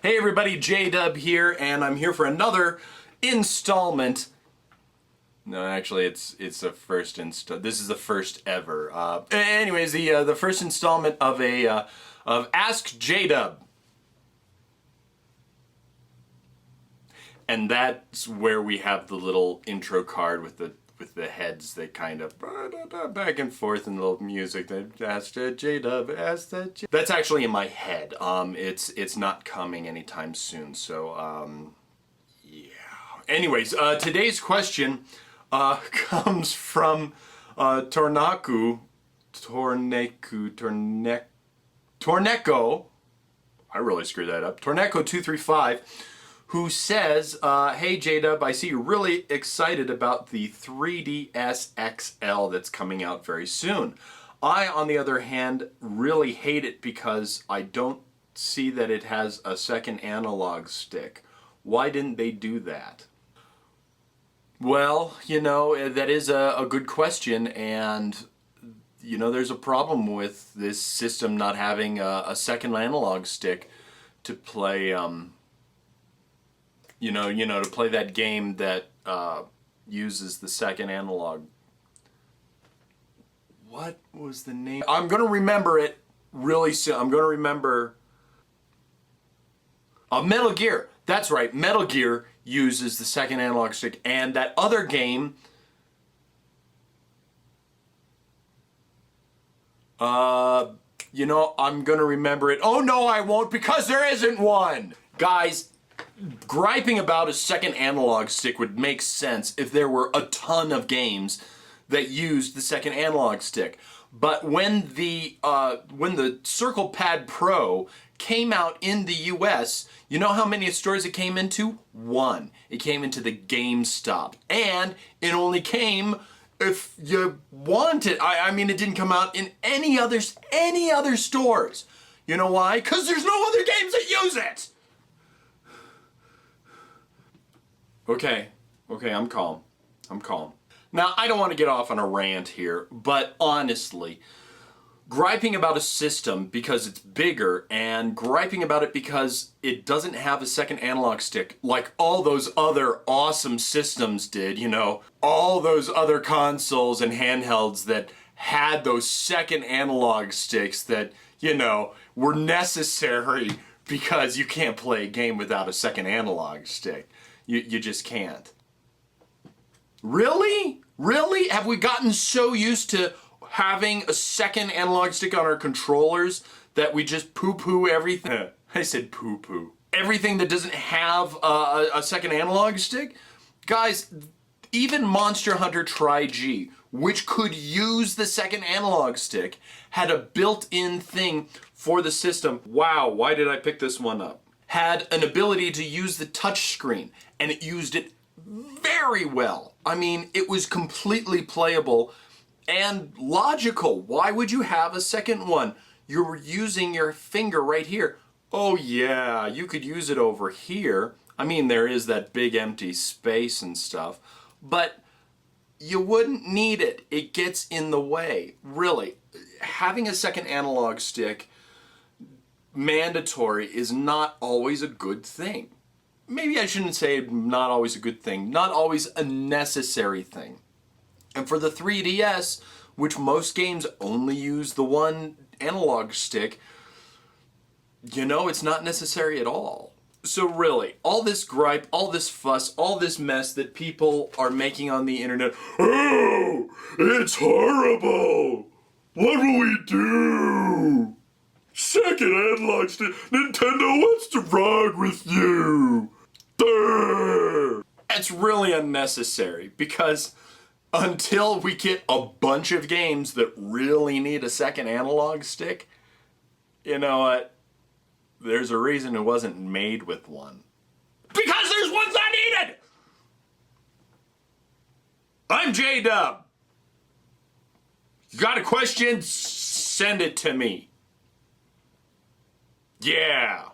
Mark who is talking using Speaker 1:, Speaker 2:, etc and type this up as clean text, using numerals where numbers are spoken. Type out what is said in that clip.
Speaker 1: Hey everybody, JDub here, and I'm here for another installment. No, actually, it's the first This is the first ever. Anyways, the first installment of of Ask JDub, and that's where we have the little intro card with the heads that kind of back and forth and the little music that asked JDub, asked that J. That's actually in my head. It's not coming anytime soon. So yeah. Anyways, today's question comes from Torneko. I really screwed that up. Torneko235. Who says, hey JDub, I see you're really excited about the 3DS XL that's coming out very soon. I, on the other hand, really hate it because I don't see that it has a second analog stick. Why didn't they do that? Well, you know, that is a good question, and you know, there's a problem with this system not having a second analog stick to play to play that game that uses the second analog. What was the name? I'm gonna remember it really soon. I'm gonna remember. Metal Gear. That's right. Metal Gear uses the second analog stick, and that other game. You know, I'm gonna remember it. Oh no, I won't, because there isn't one, guys. Griping about a second analog stick would make sense if there were a ton of games that used the second analog stick. But when the Circle Pad Pro came out in the US, you know how many stores it came into? One. It came into the GameStop, and it only came if you want it. I mean, it didn't come out in any other stores. You know why? Because there's no other games that use it. Okay, I'm calm. Now, I don't want to get off on a rant here, but honestly, griping about a system because it's bigger and griping about it because it doesn't have a second analog stick like all those other awesome systems did, you know, all those other consoles and handhelds that had those second analog sticks that, you know, were necessary because you can't play a game without a second analog stick. You just can't. Really? Really? Have we gotten so used to having a second analog stick on our controllers that we just poo-poo everything? I said poo-poo. Everything that doesn't have a second analog stick? Guys, even Monster Hunter Tri-G, which could use the second analog stick, had a built-in thing for the system. Wow, why did I pick this one up? Had an ability to use the touch screen, and it used it very well. I mean, it was completely playable and logical. Why would you have a second one? You're using your finger right here. Oh yeah, you could use it over here. I mean, there is that big empty space and stuff, but you wouldn't need it. It gets in the way. Really, having a second analog stick mandatory is not always a good thing. Maybe I shouldn't say not always a good thing, not always a necessary thing. And for the 3DS, which most games only use the one analog stick, you know, it's not necessary at all. So really, all this gripe, all this fuss, all this mess that people are making on the internet, oh, it's horrible! What will we do? Second analog stick, Nintendo, what's wrong with you? It's really unnecessary, because until we get a bunch of games that really need a second analog stick, you know what? There's a reason it wasn't made with one. Because there's ones I needed! I'm JDub. You got a question? Send it to me. Yeah.